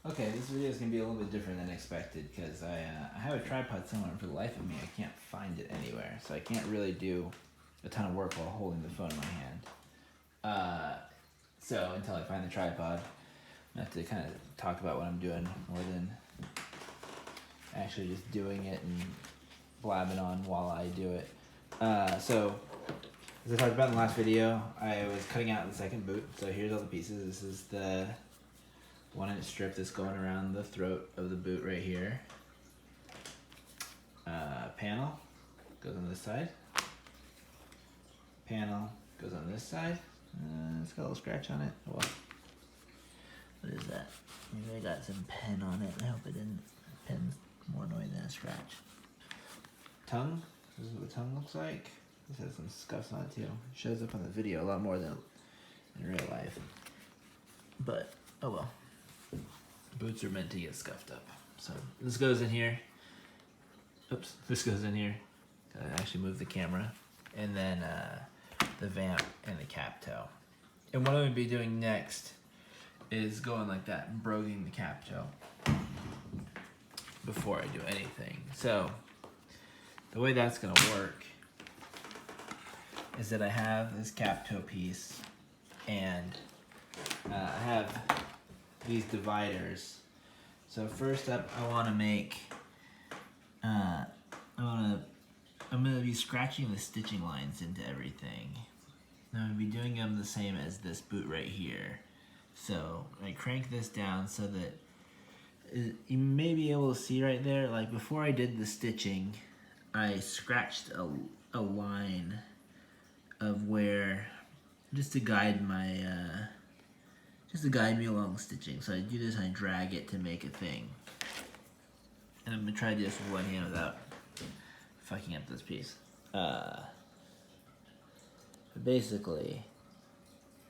Okay, this video is gonna be a little bit different than expected because I have a tripod somewhere, and for the life of me, I can't find it anywhere. So I can't really do a ton of work while holding the phone in my hand. So until I find the tripod, I have to kind of talk about what I'm doing more than actually just doing it and blabbing on while I do it. So as I talked about in the last video, I was cutting out the second boot. So here's all the pieces. This is the 1-inch strip that's going around the throat of the boot right here. Panel goes on this side. Panel goes on this side. It's got a little scratch on it. Oh, well, what is that? Maybe I got some pen on it. I hope it didn't. Pen's more annoying than a scratch. Tongue. This is what the tongue looks like. This has some scuffs on it too. It shows up on the video a lot more than in real life. But oh well. Boots are meant to get scuffed up. So this goes in here. Oops, this goes in here. I actually moved the camera. And then the vamp and the cap toe. And what I'm gonna be doing next is going like that and broguing the cap toe before I do anything. So the way that's gonna work is that I have this cap toe piece and I have these dividers. So first up, I want to make, I'm going to be scratching the stitching lines into everything. I'm going to be doing them the same as this boot right here. So I crank this down so that you may be able to see right there, like before I did the stitching, I scratched a line of where, just to guide my, just to guide me along stitching. So I do this and I drag it to make a thing. And I'm gonna try to do this with one hand without fucking up this piece. But basically,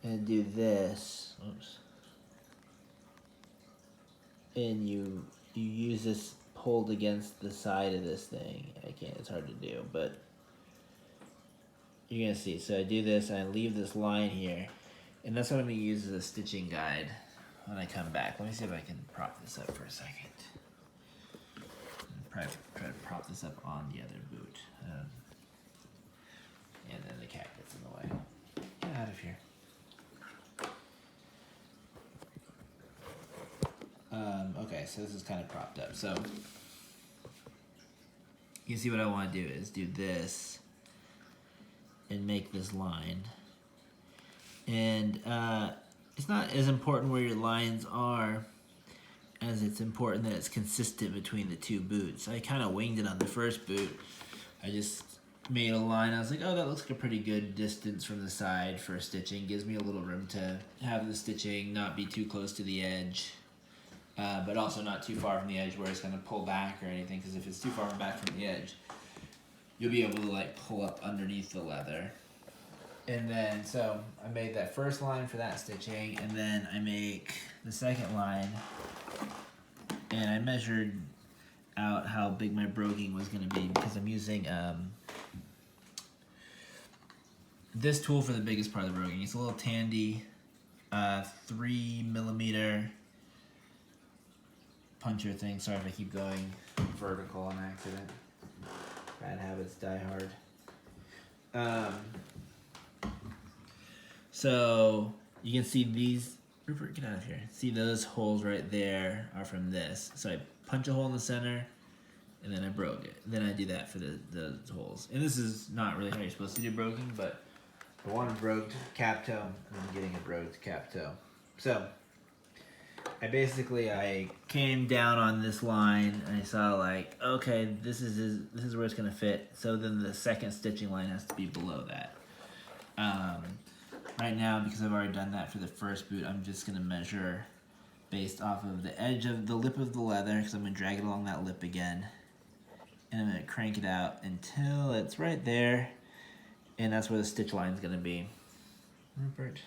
I'm gonna do this. Oops. And you use this pulled against the side of this thing. I can't, it's hard to do, but you're gonna see. So I do this and I leave this line here. And that's what I'm going to use as a stitching guide when I come back. Let me see if I can prop this up for a second. Try to prop this up on the other boot. And then the cat gets in the way. Get out of here. Okay, so this is kind of propped up. So you can see what I want to do is do this and make this line. And it's not as important where your lines are as it's important that it's consistent between the two boots. I kind of winged it on the first boot. I just made a line. I was like, oh, that looks like a pretty good distance from the side for stitching. Gives me a little room to have the stitching not be too close to the edge, but also not too far from the edge where it's going to pull back or anything, because if it's too far back from the edge, you'll be able to like pull up underneath the leather. And then, so I made that first line for that stitching, and then I make the second line, and I measured out how big my broguing was going to be, because I'm using this tool for the biggest part of the broguing. It's a little Tandy 3mm puncher thing. Sorry if I keep going vertical on accident. Bad habits die hard. So you can see these, Rupert, get out of here. See those holes right there are from this. So I punch a hole in the center and then I brogue it. Then I do that for the holes. And this is not really how you're supposed to do broguing, but I want a brogued cap toe and I'm getting a brogued cap toe. So I came down on this line and I saw like, okay, this is where it's gonna fit. So then the second stitching line has to be below that. Right now, because I've already done that for the first boot, I'm just going to measure based off of the edge of the lip of the leather, because I'm going to drag it along that lip again. And I'm going to crank it out until it's right there, and that's where the stitch line is going to be. Rupert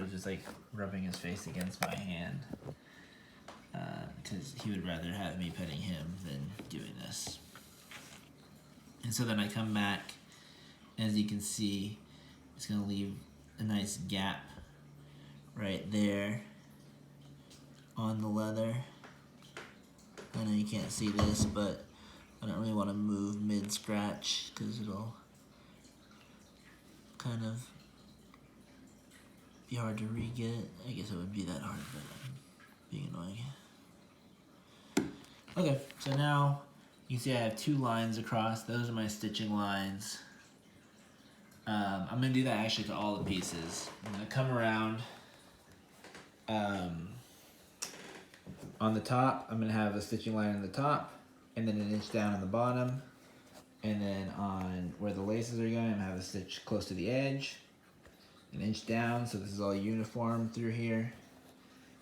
is just like rubbing his face against my hand, because he would rather have me petting him than doing this. And so then I come back, as you can see, it's going to leave a nice gap right there the leather. I know you can't see this, but I don't really want to move mid-scratch because it'll kind of be hard to re-get it. I guess it wouldn't be that hard, but I'm being annoying. Okay, so now you can see I have 2 lines across. Those are my stitching lines. I'm going to do that actually to all the pieces. I'm going to come around on the top. I'm going to have a stitching line on the top and then an inch down on the bottom. And then on where the laces are going, I'm going to have a stitch close to the edge, an inch down, so this is all uniform through here.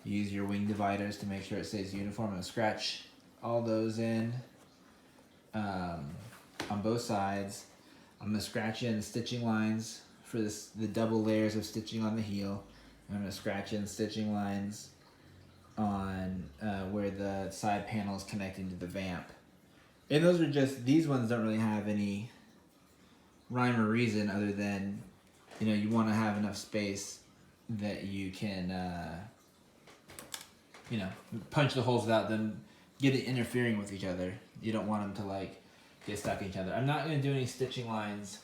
Use your wing dividers to make sure it stays uniform. I'm going to scratch all those in on both sides. I'm going to scratch in stitching lines for the double layers of stitching on the heel. I'm going to scratch in stitching lines on where the side panel is connecting to the vamp. And those are just, these ones don't really have any rhyme or reason other than, you know, you want to have enough space that you can, you know, punch the holes without them getting interfering with each other. You don't want them to like get stuck in each other. I'm not going to do any stitching lines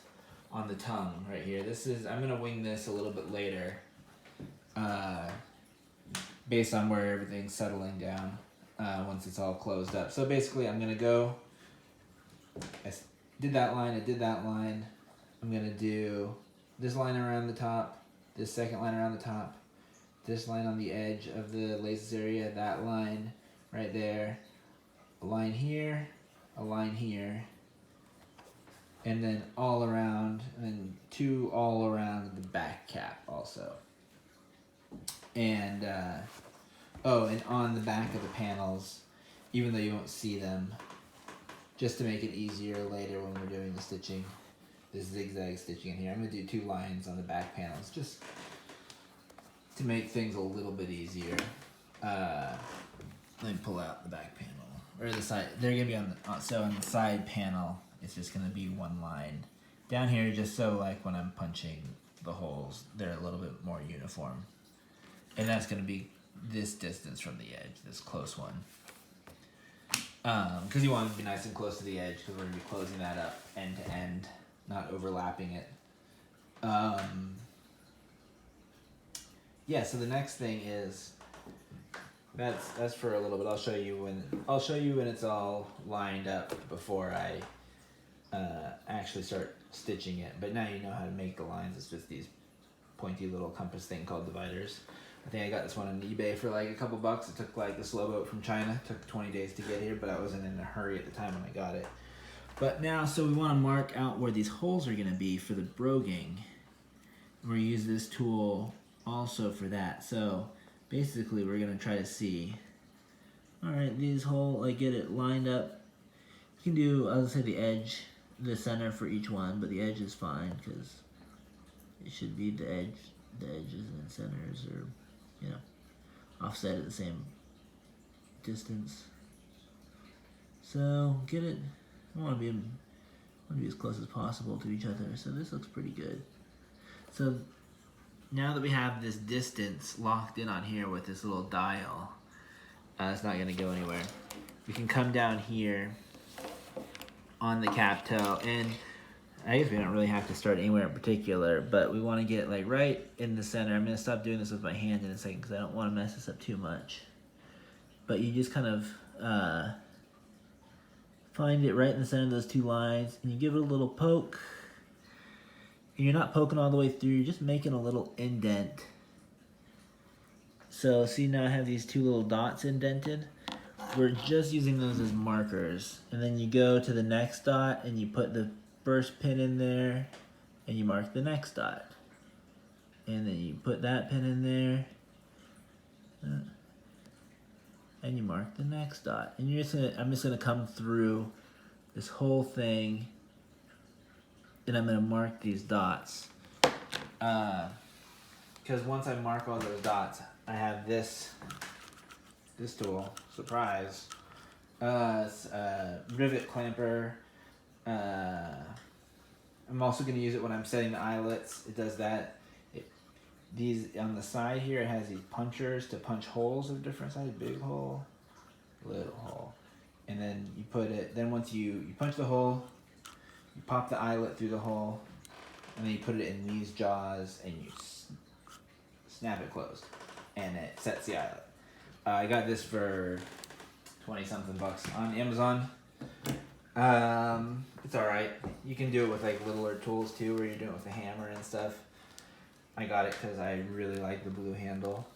on the tongue right here. This is, I'm going to wing this a little bit later based on where everything's settling down once it's all closed up. So basically I'm going to go, I did that line, I did that line. I'm going to do this line around the top, this second line around the top, this line on the edge of the laces area, that line right there, a line here, a line here, and then all around, and 2 all around the back cap also. And, oh, and on the back of the panels, even though you won't see them, just to make it easier later when we're doing the stitching, this zigzag stitching in here. I'm going to do 2 lines on the back panels just to make things a little bit easier. Let me pull out the back panel, or the side. They're going to be on the, so on the side panel, it's just going to be 1 line. Down here, just so like when I'm punching the holes, they're a little bit more uniform. And that's going to be this distance from the edge, this close one. Because you want it to be nice and close to the edge, because we're going to be closing that up end to end, not overlapping it. Yeah, so the next thing is, that's for a little bit. I'll show you when it's all lined up before I actually start stitching it. But now you know how to make the lines. It's just these pointy little compass thing called dividers. I think I got this one on eBay for like a couple bucks. It took like the slow boat from China. It took 20 days to get here, but I wasn't in a hurry at the time when I got it. But now, so we want to mark out where these holes are going to be for the broguing. We're use this tool also for that. So basically we're going to try to see, all right, these holes, like get it lined up. You can do, I'll say the edge, the center for each one, but the edge is fine because it should be the edges and centers are, you know, offset at the same distance. So get it, I want to be as close as possible to each other. So this looks pretty good. So now that we have this distance locked in on here with this little dial, it's not going to go anywhere. We can come down here on the cap toe, and I guess we don't really have to start anywhere in particular, but we want to get like right in the center. I'm going to stop doing this with my hand in a second because I don't want to mess this up too much. But you just kind of find it right in the center of those 2 lines, and you give it a little poke. And you're not poking all the way through, you're just making a little indent. So see, now I have these 2 little dots indented. We're just using those as markers. And then you go to the next dot and you put the first pin in there and you mark the next dot. And then you put that pin in there and you mark the next dot. And you're just gonna, I'm just gonna come through this whole thing and I'm gonna mark these dots. Because once I mark all those dots, I have this tool, surprise, rivet clamper. I'm also going to use it when I'm setting the eyelets. It does that. these on the side here, it has these punchers to punch holes of different sizes, big hole, little hole. And then you put it, then once you punch the hole, you pop the eyelet through the hole, and then you put it in these jaws and you snap it closed, and it sets the eyelet. I got this for 20 something bucks on Amazon. It's alright. You can do it with like littler tools too, where you're doing it with a hammer and stuff. I got it because I really like the blue handle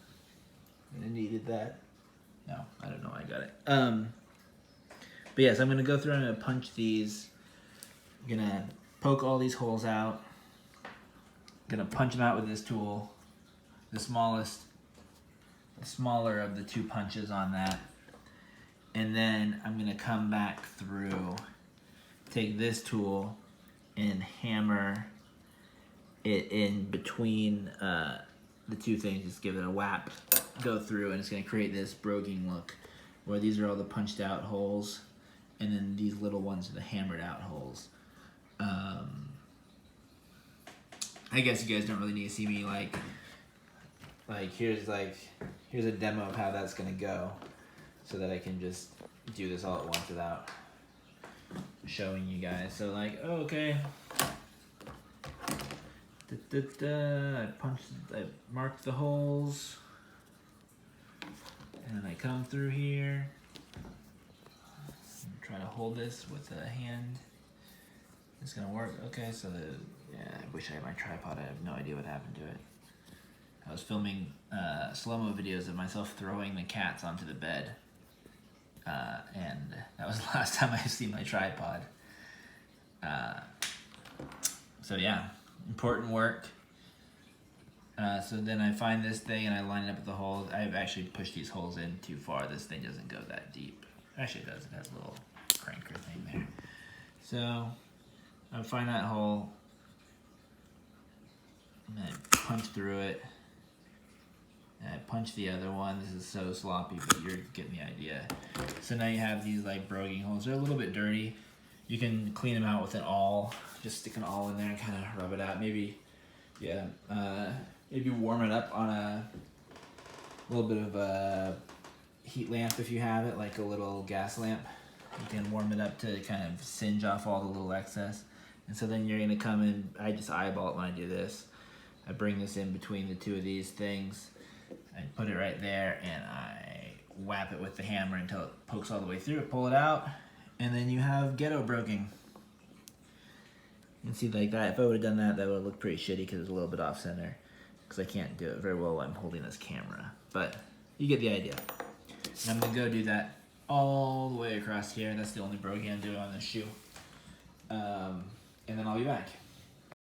and I needed that. No, I don't know why I got it. But yes, I'm gonna go through and I'm gonna punch these. I'm gonna poke all these holes out. I'm gonna punch them out with this tool. The smaller of the two punches on that. And then I'm gonna come back through, take this tool and hammer it in between the two things, just give it a whap, go through, and it's gonna create this broguing look where these are all the punched out holes and then these little ones are the hammered out holes. I guess you guys don't really need to see me like here's a demo of how that's gonna go so that I can just do this all at once without showing you guys. So like, oh, okay. I marked the holes, and I come through here. I'm trying to hold this with a hand. It's gonna work. Okay, so yeah, I wish I had my tripod. I have no idea what happened to it. I was filming slow-mo videos of myself throwing the cats onto the bed, and that was the last time I've seen my tripod. So yeah, important work. So then I find this thing and I line it up with the holes. I've actually pushed these holes in too far. This thing doesn't go that deep. Actually it does, it has a little cranker thing there. So I find that hole and I punch through it. And I punch the other one. This is so sloppy, but you're getting the idea. So now you have these like broguing holes. They're a little bit dirty. You can clean them out with an awl. Just stick an awl in there and kind of rub it out. Maybe, yeah, maybe warm it up on a little bit of a heat lamp if you have it, like a little gas lamp. You can warm it up to kind of singe off all the little excess. And so then you're gonna come in, I just eyeball it when I do this. I bring this in between the two of these things. I put it right there and I whap it with the hammer until it pokes all the way through it, pull it out, and then you have ghetto broguing. You can see like that. If I would have done that, that would have looked pretty shitty because it's a little bit off center. Because I can't do it very well while I'm holding this camera. But you get the idea. And I'm gonna go do that all the way across here. That's the only broguing I'm doing on this shoe. And then I'll be back.